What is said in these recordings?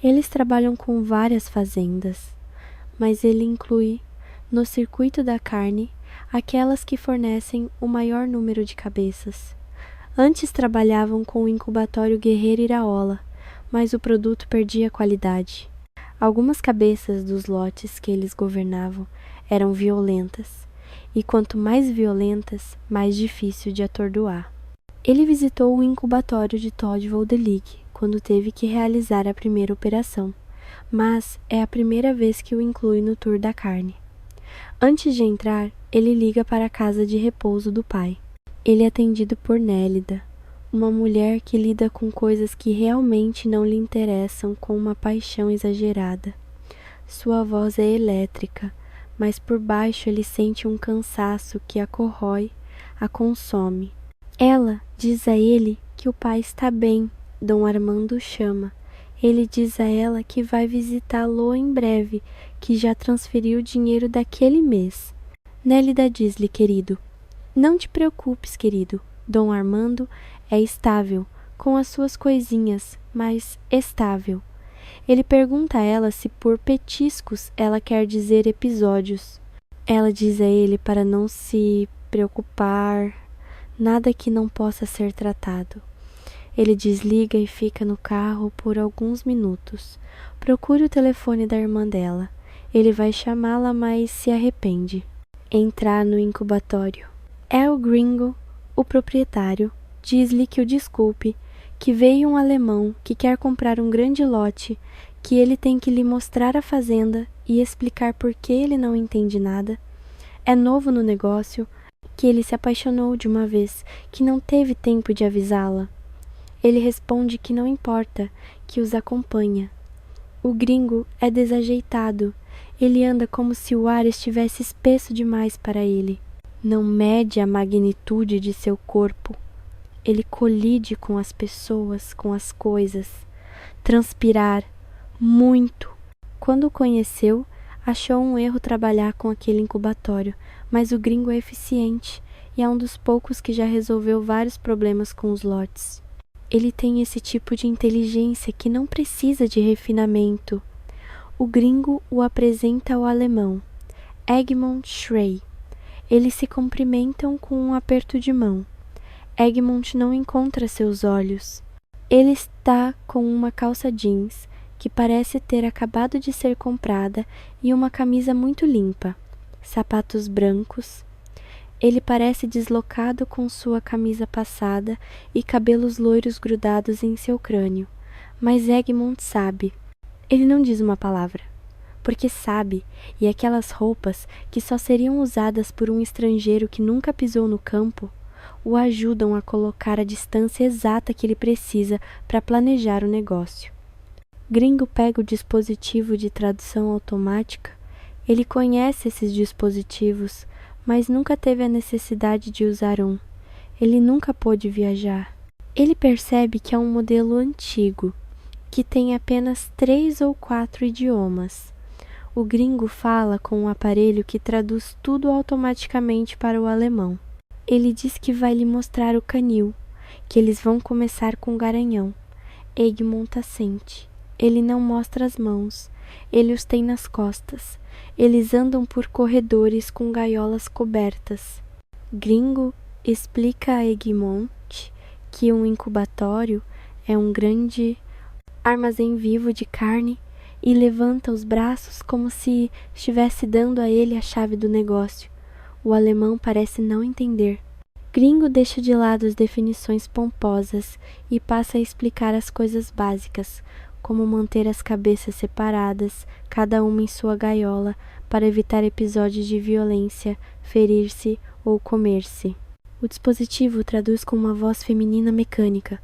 Eles trabalham com várias fazendas, mas ele inclui, no circuito da carne, aquelas que fornecem o maior número de cabeças. Antes trabalhavam com o incubatório Guerreiro Iraola, mas o produto perdia qualidade. Algumas cabeças dos lotes que eles governavam eram violentas, e quanto mais violentas, mais difícil de atordoar. Ele visitou o incubatório de Todd Voldelig quando teve que realizar a primeira operação, mas é a primeira vez que o inclui no tour da carne. Antes de entrar, ele liga para a casa de repouso do pai. Ele é atendido por Nélida, uma mulher que lida com coisas que realmente não lhe interessam com uma paixão exagerada. Sua voz é elétrica, mas por baixo ele sente um cansaço que a corrói, a consome. Ela diz a ele que o pai está bem, Dom Armando chama. Ele diz a ela que vai visitá-lo em breve, que já transferiu o dinheiro daquele mês. Nélida diz-lhe, querido, não te preocupes, querido. Dom Armando é estável, com as suas coisinhas, mas estável. Ele pergunta a ela se por petiscos ela quer dizer episódios. Ela diz a ele para não se preocupar, nada que não possa ser tratado. Ele desliga e fica no carro por alguns minutos. Procura o telefone da irmã dela. Ele vai chamá-la, mas se arrepende. Entrar no incubatório. É o gringo, o proprietário, diz-lhe que o desculpe, que veio um alemão que quer comprar um grande lote, que ele tem que lhe mostrar a fazenda e explicar por que ele não entende nada. É novo no negócio, que ele se apaixonou de uma vez, que não teve tempo de avisá-la. Ele responde que não importa, que os acompanha. O gringo é desajeitado, ele anda como se o ar estivesse espesso demais para ele. Não mede a magnitude de seu corpo. Ele colide com as pessoas, com as coisas. Transpirar muito. Quando o conheceu, achou um erro trabalhar com aquele incubatório, mas o gringo é eficiente e é um dos poucos que já resolveu vários problemas com os lotes. Ele tem esse tipo de inteligência que não precisa de refinamento. O gringo o apresenta ao alemão, Egmont Schrey. Eles se cumprimentam com um aperto de mão. Egmont não encontra seus olhos. Ele está com uma calça jeans, que parece ter acabado de ser comprada, e uma camisa muito limpa. Sapatos brancos. Ele parece deslocado com sua camisa passada e cabelos loiros grudados em seu crânio. Mas Egmont sabe. Ele não diz uma palavra. Porque sabe, e aquelas roupas, que só seriam usadas por um estrangeiro que nunca pisou no campo, o ajudam a colocar a distância exata que ele precisa para planejar o negócio. Gringo pega o dispositivo de tradução automática. Ele conhece esses dispositivos, mas nunca teve a necessidade de usar um. Ele nunca pôde viajar. Ele percebe que é um modelo antigo, que tem apenas 3 ou 4 idiomas. O gringo fala com um aparelho que traduz tudo automaticamente para o alemão. Ele diz que vai lhe mostrar o canil, que eles vão começar com o garanhão. Egmont assente. Ele não mostra as mãos, ele os tem nas costas. Eles andam por corredores com gaiolas cobertas. Gringo explica a Egmont que um incubatório é um grande armazém vivo de carne e levanta os braços como se estivesse dando a ele a chave do negócio. O alemão parece não entender. Gringo deixa de lado as definições pomposas e passa a explicar as coisas básicas, como manter as cabeças separadas, cada uma em sua gaiola, para evitar episódios de violência, ferir-se ou comer-se. O dispositivo traduz com uma voz feminina mecânica.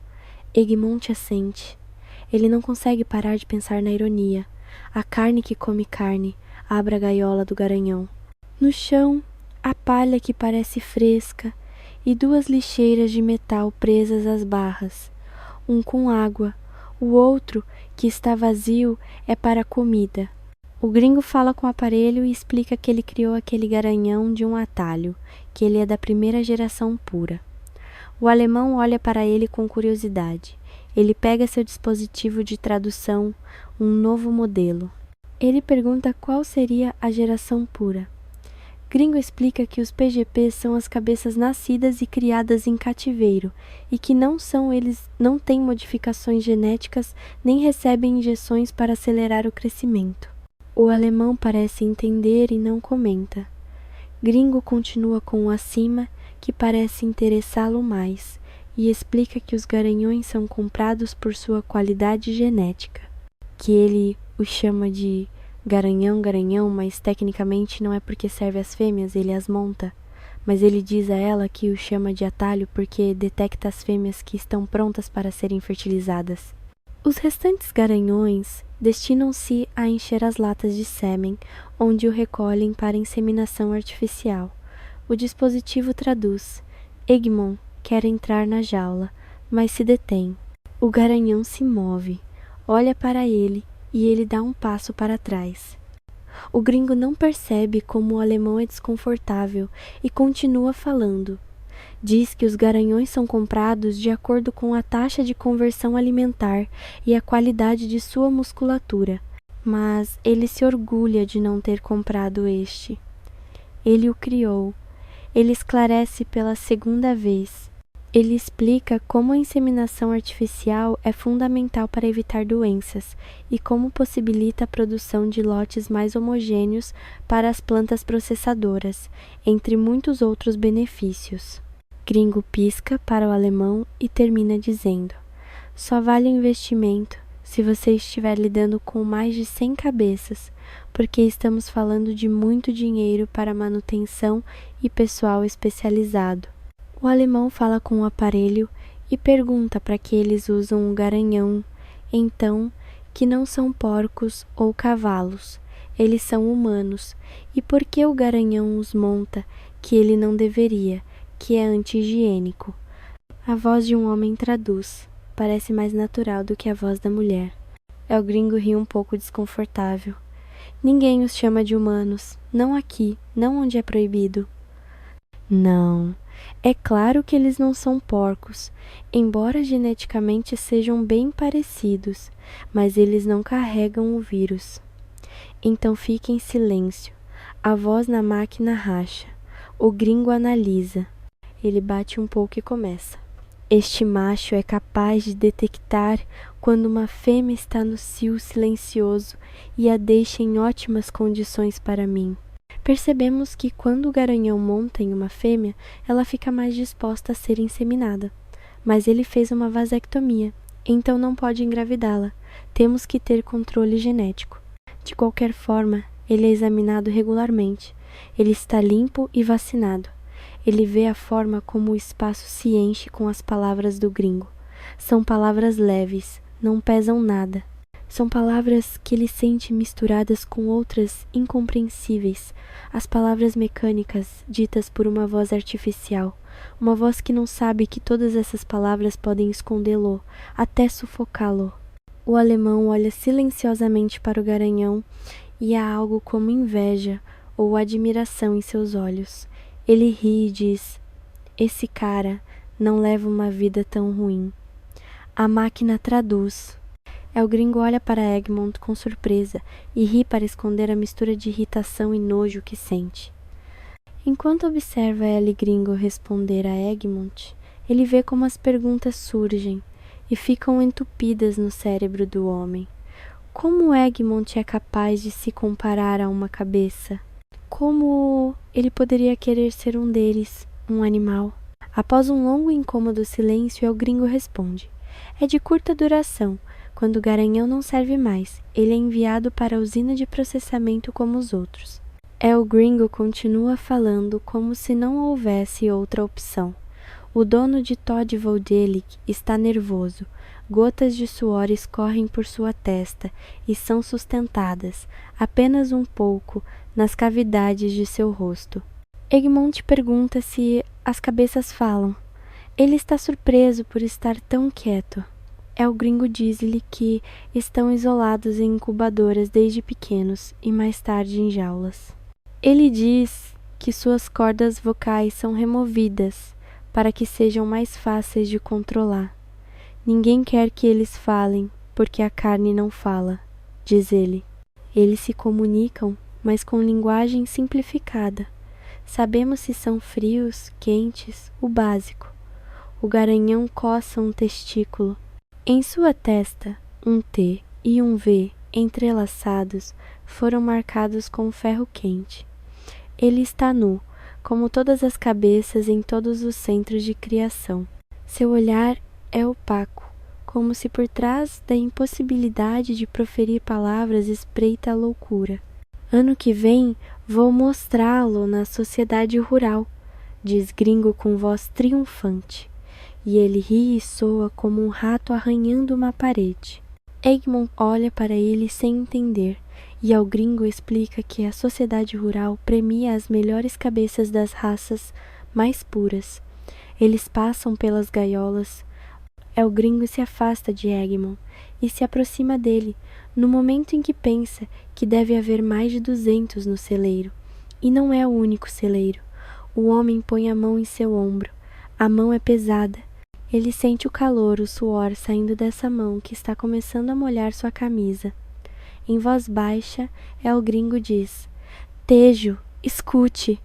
Egmont assente. Ele não consegue parar de pensar na ironia. A carne que come carne, abre a gaiola do garanhão. No chão, a palha que parece fresca e 2 lixeiras de metal presas às barras. Um com água, o outro, que está vazio, é para a comida. O gringo fala com o aparelho e explica que ele criou aquele garanhão de um atalho, que ele é da primeira geração pura. O alemão olha para ele com curiosidade. Ele pega seu dispositivo de tradução, um novo modelo. Ele pergunta qual seria a geração pura. Gringo explica que os PGPs são as cabeças nascidas e criadas em cativeiro e que eles não têm modificações genéticas nem recebem injeções para acelerar o crescimento. O alemão parece entender e não comenta. Gringo continua com o acima, que parece interessá-lo mais, e explica que os garanhões são comprados por sua qualidade genética, que ele os chama de garanhão, mas tecnicamente não é porque serve às fêmeas, ele as monta, mas ele diz a ela que o chama de atalho porque detecta as fêmeas que estão prontas para serem fertilizadas. Os restantes garanhões destinam-se a encher as latas de sêmen, onde o recolhem para inseminação artificial. O dispositivo traduz: Egmont quer entrar na jaula, mas se detém. O garanhão se move, olha para ele e ele dá um passo para trás. O gringo não percebe como o alemão é desconfortável e continua falando. Diz que os garanhões são comprados de acordo com a taxa de conversão alimentar e a qualidade de sua musculatura, mas ele se orgulha de não ter comprado este. Ele o criou. Ele esclarece pela segunda vez. Ele explica como a inseminação artificial é fundamental para evitar doenças e como possibilita a produção de lotes mais homogêneos para as plantas processadoras, entre muitos outros benefícios. Gringo pisca para o alemão e termina dizendo: só vale o investimento se você estiver lidando com mais de 100 cabeças, porque estamos falando de muito dinheiro para manutenção e pessoal especializado. O alemão fala com o aparelho e pergunta para que eles usam o garanhão, então, que não são porcos ou cavalos, eles são humanos, e por que o garanhão os monta, que ele não deveria, que é anti-higiênico. A voz de um homem traduz, parece mais natural do que a voz da mulher. O gringo ri um pouco desconfortável. Ninguém os chama de humanos, não aqui, não onde é proibido. Não, é claro que eles não são porcos, embora geneticamente sejam bem parecidos, mas eles não carregam o vírus. Então fique em silêncio. A voz na máquina racha. O gringo analisa. Ele bate um pouco e começa. Este macho é capaz de detectar quando uma fêmea está no cio silencioso e a deixa em ótimas condições para mim. Percebemos que quando o garanhão monta em uma fêmea, ela fica mais disposta a ser inseminada. Mas ele fez uma vasectomia, então não pode engravidá-la. Temos que ter controle genético. De qualquer forma, ele é examinado regularmente. Ele está limpo e vacinado. Ele vê a forma como o espaço se enche com as palavras do gringo. São palavras leves, não pesam nada. São palavras que ele sente misturadas com outras incompreensíveis, as palavras mecânicas ditas por uma voz artificial, uma voz que não sabe que todas essas palavras podem escondê-lo, até sufocá-lo. O alemão olha silenciosamente para o garanhão e há algo como inveja ou admiração em seus olhos. Ele ri e diz: esse cara não leva uma vida tão ruim. A máquina traduz. O gringo olha para Egmont com surpresa e ri para esconder a mistura de irritação e nojo que sente. Enquanto observa ele gringo responder a Egmont, ele vê como as perguntas surgem e ficam entupidas no cérebro do homem. Como Egmont é capaz de se comparar a uma cabeça? Como ele poderia querer ser um deles, um animal? Após um longo e incômodo silêncio, o gringo responde: é de curta duração. Quando o garanhão não serve mais, ele é enviado para a usina de processamento como os outros. O gringo continua falando como se não houvesse outra opção. O dono de Todd Voldelic está nervoso. Gotas de suor escorrem por sua testa e são sustentadas, apenas um pouco, nas cavidades de seu rosto. Egmont pergunta se as cabeças falam. Ele está surpreso por estar tão quieto. O gringo diz-lhe que estão isolados em incubadoras desde pequenos e mais tarde em jaulas. Ele diz que suas cordas vocais são removidas para que sejam mais fáceis de controlar. Ninguém quer que eles falem, porque a carne não fala. diz ele. Eles se comunicam, mas com linguagem simplificada. Sabemos se são frios, quentes, o básico. O garanhão coça um testículo. Em sua testa, um T e um V entrelaçados foram marcados com ferro quente. Ele está nu, como todas as cabeças em todos os centros de criação. Seu olhar é opaco, como se por trás da impossibilidade de proferir palavras espreita a loucura. Ano que vem vou mostrá-lo na sociedade rural, diz Gringo com voz triunfante, e ele ri e soa como um rato arranhando uma parede. Egmont olha para ele sem entender, e ao Gringo explica que a sociedade rural premia as melhores cabeças das raças mais puras. Eles passam pelas gaiolas. O Gringo se afasta de Egmont e se aproxima dele, no momento em que pensa que deve haver mais de 200 no celeiro. E não é o único celeiro. O homem põe a mão em seu ombro. A mão é pesada. Ele sente o calor, o suor saindo dessa mão que está começando a molhar sua camisa. Em voz baixa, o Gringo diz: Tejo, escute.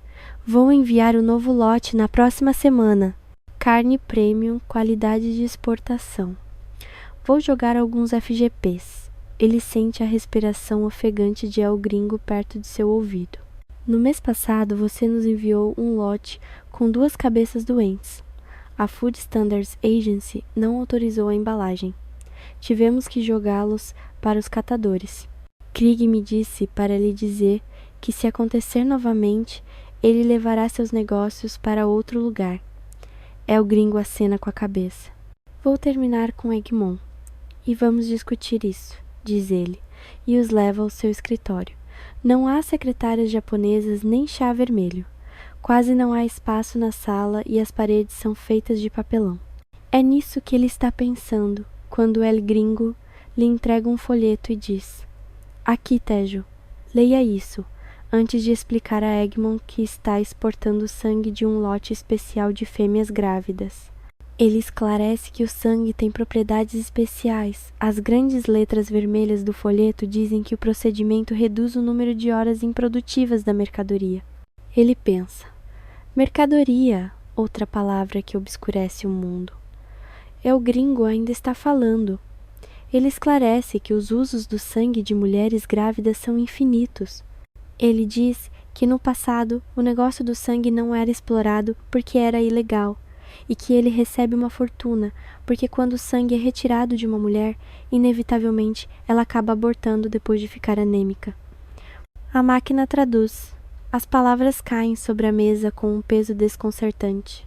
Vou enviar o novo lote na próxima semana. Carne premium, qualidade de exportação. Vou jogar alguns FGPs. Ele sente a respiração ofegante de El Gringo perto de seu ouvido. No mês passado, você nos enviou um lote com 2 cabeças doentes. A Food Standards Agency não autorizou a embalagem. Tivemos que jogá-los para os catadores. Krieg me disse para lhe dizer que se acontecer novamente, ele levará seus negócios para outro lugar. El Gringo acena com a cabeça. Vou terminar com Egmont. E vamos discutir isso, diz ele, e os leva ao seu escritório. Não há secretárias japonesas nem chá vermelho. Quase não há espaço na sala e as paredes são feitas de papelão. É nisso que ele está pensando, quando El Gringo lhe entrega um folheto e diz: Aqui, Tejo, leia isso, antes de explicar a Egmont que está exportando sangue de um lote especial de fêmeas grávidas. Ele esclarece que o sangue tem propriedades especiais. As grandes letras vermelhas do folheto dizem que o procedimento reduz o número de horas improdutivas da mercadoria. Ele pensa: mercadoria, outra palavra que obscurece o mundo. El Gringo ainda está falando. Ele esclarece que os usos do sangue de mulheres grávidas são infinitos. Ele diz que no passado o negócio do sangue não era explorado porque era ilegal, e que ele recebe uma fortuna porque quando o sangue é retirado de uma mulher, inevitavelmente ela acaba abortando depois de ficar anêmica. A máquina traduz. As palavras caem sobre a mesa com um peso desconcertante.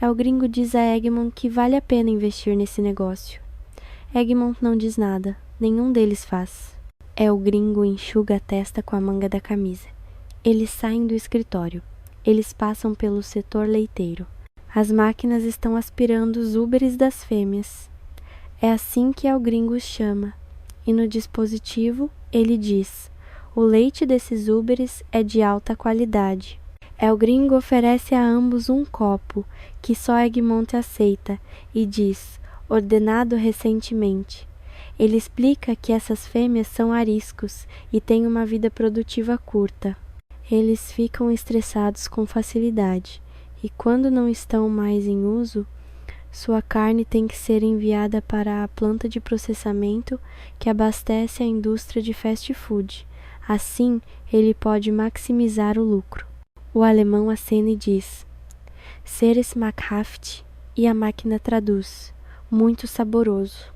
El Gringo diz a Egmont que vale a pena investir nesse negócio. Egmont não diz nada, nenhum deles faz. El Gringo enxuga a testa com a manga da camisa. Eles saem do escritório. Eles passam pelo setor leiteiro. As máquinas estão aspirando os úberes das fêmeas. É assim que El Gringo os chama. E no dispositivo ele diz: o leite desses úberes é de alta qualidade. El Gringo oferece a ambos um copo, que só Egmont aceita, e diz: ordenado recentemente. Ele explica que essas fêmeas são ariscos e têm uma vida produtiva curta. Eles ficam estressados com facilidade, e quando não estão mais em uso, sua carne tem que ser enviada para a planta de processamento que abastece a indústria de fast food. Assim, ele pode maximizar o lucro. O alemão acena e diz: sehr schmackhaft, e a máquina traduz: muito saboroso.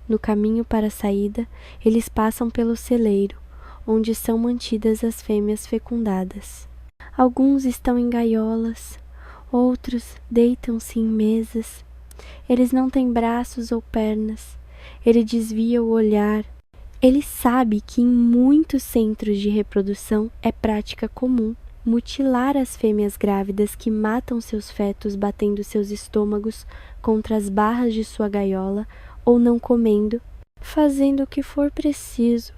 No caminho para a saída, eles passam pelo celeiro, onde são mantidas as fêmeas fecundadas. Alguns estão em gaiolas, outros deitam-se em mesas. Eles não têm braços ou pernas. Ele desvia o olhar. Ele sabe que em muitos centros de reprodução é prática comum mutilar as fêmeas grávidas que matam seus fetos batendo seus estômagos contra as barras de sua gaiola ou não comendo, fazendo o que for preciso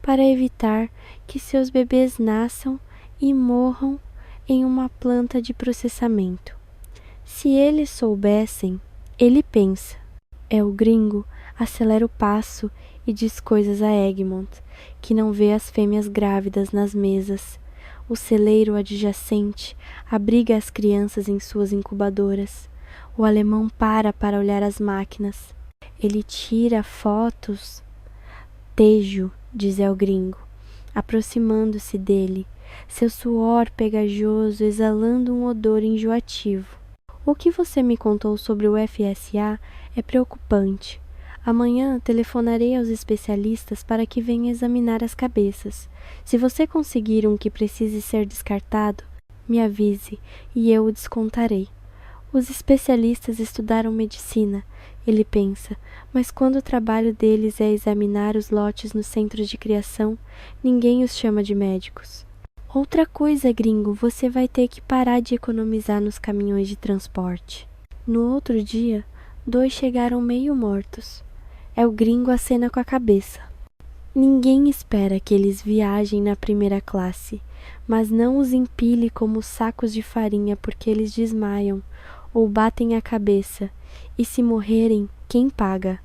para evitar que seus bebês nasçam e morram em uma planta de processamento. Se eles soubessem, ele pensa. El Gringo acelera o passo e diz coisas a Egmont, que não vê as fêmeas grávidas nas mesas. O celeiro adjacente abriga as crianças em suas incubadoras. O alemão para olhar as máquinas. Ele tira fotos. Tejo, diz El Gringo, aproximando-se dele, seu suor pegajoso exalando um odor enjoativo. O que você me contou sobre o FSA é preocupante. Amanhã telefonarei aos especialistas para que venham examinar as cabeças. Se você conseguir um que precise ser descartado, me avise e eu o descontarei. Os especialistas estudaram medicina, ele pensa, mas quando o trabalho deles é examinar os lotes no centro de criação, ninguém os chama de médicos. Outra coisa, gringo, você vai ter que parar de economizar nos caminhões de transporte. No outro dia, 2 chegaram meio mortos. El Gringo acena com a cabeça. Ninguém espera que eles viajem na primeira classe, mas não os empilhe como sacos de farinha porque eles desmaiam ou batem a cabeça, e se morrerem, quem paga?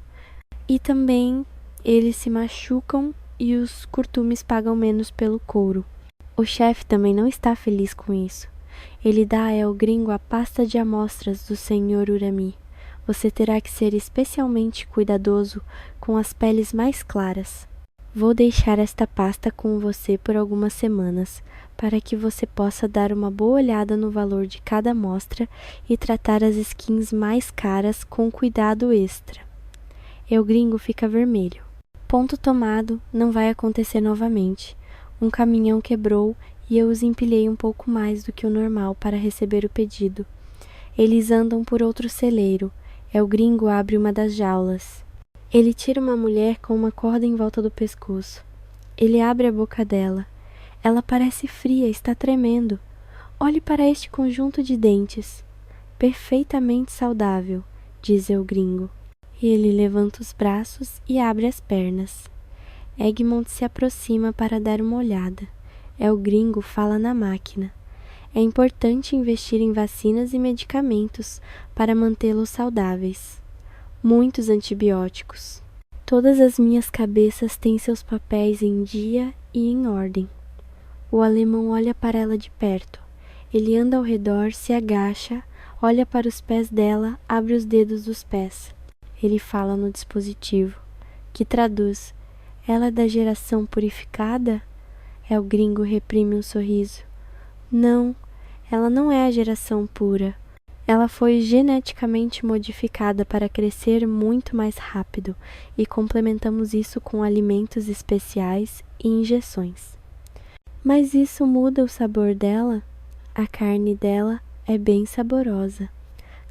E também eles se machucam e os curtumes pagam menos pelo couro. O chefe também não está feliz com isso. Ele dá a El Gringo a pasta de amostras do Sr. Urami. Você terá que ser especialmente cuidadoso com as peles mais claras. Vou deixar esta pasta com você por algumas semanas, para que você possa dar uma boa olhada no valor de cada amostra e tratar as skins mais caras com cuidado extra. El Gringo fica vermelho. Ponto tomado, não vai acontecer novamente. Um caminhão quebrou e eu os empilhei um pouco mais do que o normal para receber o pedido. Eles andam por outro celeiro. El Gringo abre uma das jaulas. Ele tira uma mulher com uma corda em volta do pescoço. Ele abre a boca dela. Ela parece fria, está tremendo. Olhe para este conjunto de dentes. Perfeitamente saudável, diz El Gringo. Ele levanta os braços e abre as pernas. Egmont se aproxima para dar uma olhada. El Gringo fala na máquina. É importante investir em vacinas e medicamentos para mantê-los saudáveis. Muitos antibióticos. Todas as minhas cabeças têm seus papéis em dia e em ordem. O alemão olha para ela de perto. Ele anda ao redor, se agacha, olha para os pés dela, abre os dedos dos pés. Ele fala no dispositivo, que traduz: ela é da geração purificada? El Gringo reprime um sorriso. Não, ela não é a geração pura. Ela foi geneticamente modificada para crescer muito mais rápido e complementamos isso com alimentos especiais e injeções. Mas isso muda o sabor dela? A carne dela é bem saborosa.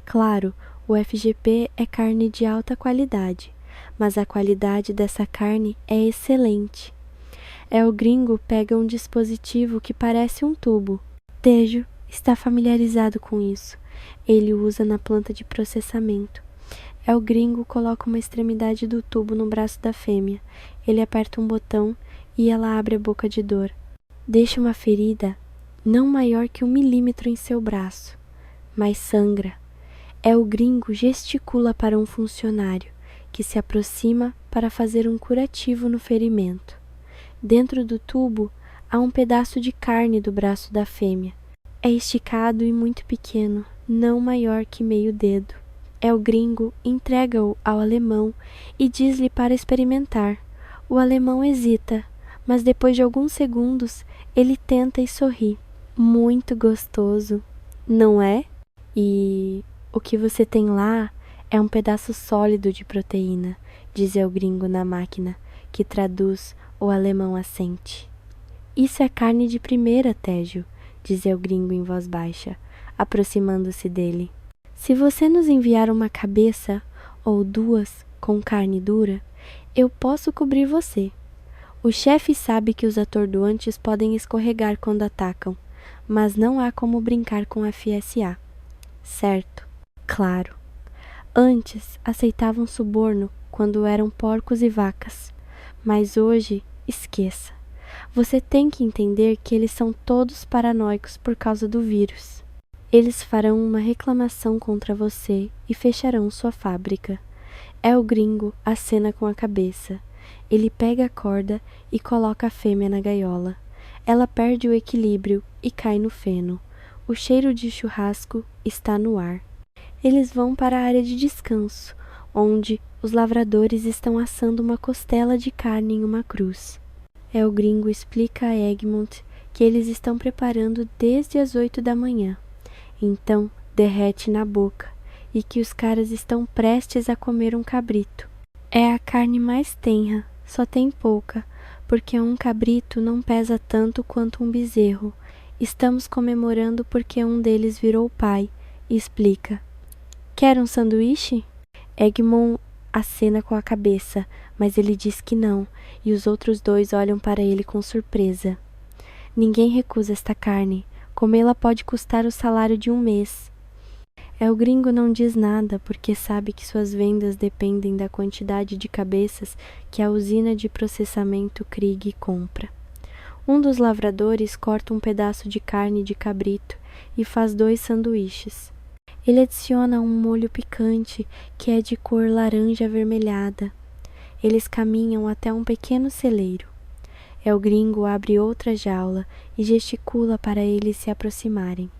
Claro, o FGP é carne de alta qualidade, mas a qualidade dessa carne é excelente. El Gringo pega um dispositivo que parece um tubo. Tejo está familiarizado com isso. Ele usa na planta de processamento. El Gringo coloca uma extremidade do tubo no braço da fêmea. Ele aperta um botão e ela abre a boca de dor. Deixa uma ferida não maior que 1 milímetro em seu braço, mas sangra. El Gringo gesticula para um funcionário, que se aproxima para fazer um curativo no ferimento. Dentro do tubo há um pedaço de carne do braço da fêmea. É esticado e muito pequeno, não maior que meio dedo. El Gringo entrega-o ao alemão e diz-lhe para experimentar. O alemão hesita, mas depois de alguns segundos ele tenta e sorri. Muito gostoso, não é? E o que você tem lá é um pedaço sólido de proteína, diz El Gringo na máquina, que traduz. O alemão assente. Isso é carne de primeira, Tejo, diz El Gringo em voz baixa, aproximando-se dele. Se você nos enviar uma cabeça ou 2 com carne dura, eu posso cobrir você. O chefe sabe que os atordoantes podem escorregar quando atacam, mas não há como brincar com a FSA. Certo, claro. Antes aceitavam suborno quando eram porcos e vacas. Mas hoje, esqueça. Você tem que entender que eles são todos paranoicos por causa do vírus. Eles farão uma reclamação contra você e fecharão sua fábrica. El Gringo acena com a cabeça. Ele pega a corda e coloca a fêmea na gaiola. Ela perde o equilíbrio e cai no feno. O cheiro de churrasco está no ar. Eles vão para a área de descanso, onde os lavradores estão assando uma costela de carne em uma cruz. El Gringo explica a Egmont que eles estão preparando desde as 8 da manhã. Então derrete na boca e que os caras estão prestes a comer um cabrito. É a carne mais tenra, só tem pouca, porque um cabrito não pesa tanto quanto um bezerro. Estamos comemorando porque um deles virou pai, e explica. Quer um sanduíche? Egmont acena com a cabeça, mas ele diz que não, e os outros dois olham para ele com surpresa. Ninguém recusa esta carne. Comê-la pode custar o salário de um mês. El Gringo não diz nada porque sabe que suas vendas dependem da quantidade de cabeças que a usina de processamento Krieg compra. Um dos lavradores corta um pedaço de carne de cabrito e faz 2 sanduíches. Ele adiciona um molho picante que é de cor laranja avermelhada. Eles caminham até um pequeno celeiro. El Gringo abre outra jaula e gesticula para eles se aproximarem.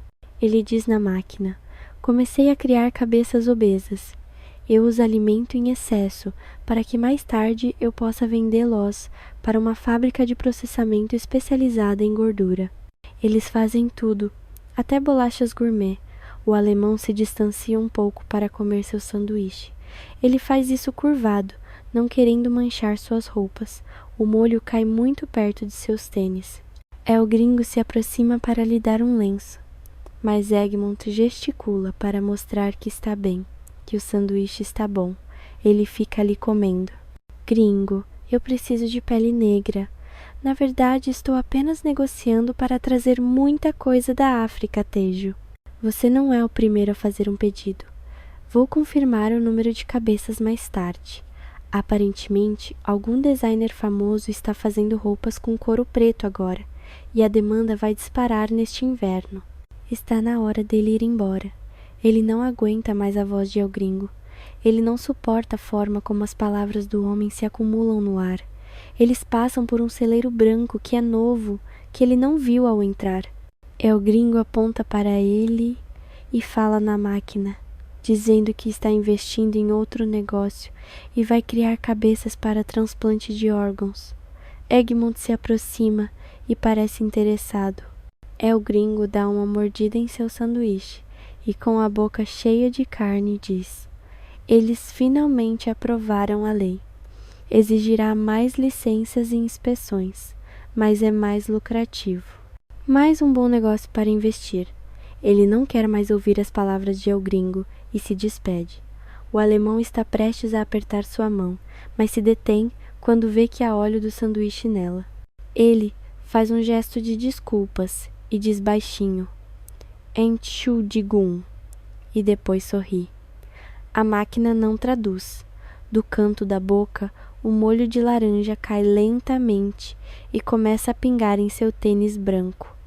Ele diz na máquina: comecei a criar cabeças obesas. Eu os alimento em excesso para que mais tarde eu possa vendê-los para uma fábrica de processamento especializada em gordura. Eles fazem tudo, até bolachas gourmet. O alemão se distancia um pouco para comer seu sanduíche. Ele faz isso curvado, não querendo manchar suas roupas. O molho cai muito perto de seus tênis. El Gringo se aproxima para lhe dar um lenço, mas Egmont gesticula para mostrar que está bem, que o sanduíche está bom. Ele fica ali comendo. Gringo, eu preciso de pele negra. Na verdade, estou apenas negociando para trazer muita coisa da África, Tejo. Você não é o primeiro a fazer um pedido. Vou confirmar o número de cabeças mais tarde. Aparentemente, algum designer famoso está fazendo roupas com couro preto agora, e a demanda vai disparar neste inverno. Está na hora dele ir embora. Ele não aguenta mais a voz de El Gringo. Ele não suporta a forma como as palavras do homem se acumulam no ar. Eles passam por um celeiro branco que é novo, que ele não viu ao entrar. El Gringo aponta para ele e fala na máquina, dizendo que está investindo em outro negócio e vai criar cabeças para transplante de órgãos. Egmont se aproxima e parece interessado. El Gringo dá uma mordida em seu sanduíche e, com a boca cheia de carne, diz: eles finalmente aprovaram a lei. Exigirá mais licenças e inspeções, mas é mais lucrativo. Mais um bom negócio para investir. Ele não quer mais ouvir as palavras de El Gringo e se despede. O alemão está prestes a apertar sua mão, mas se detém quando vê que há óleo do sanduíche nela. Ele faz um gesto de desculpas e diz baixinho: Entschuldigung, e depois sorri. A máquina não traduz. Do canto da boca, o molho de laranja cai lentamente e começa a pingar em seu tênis branco.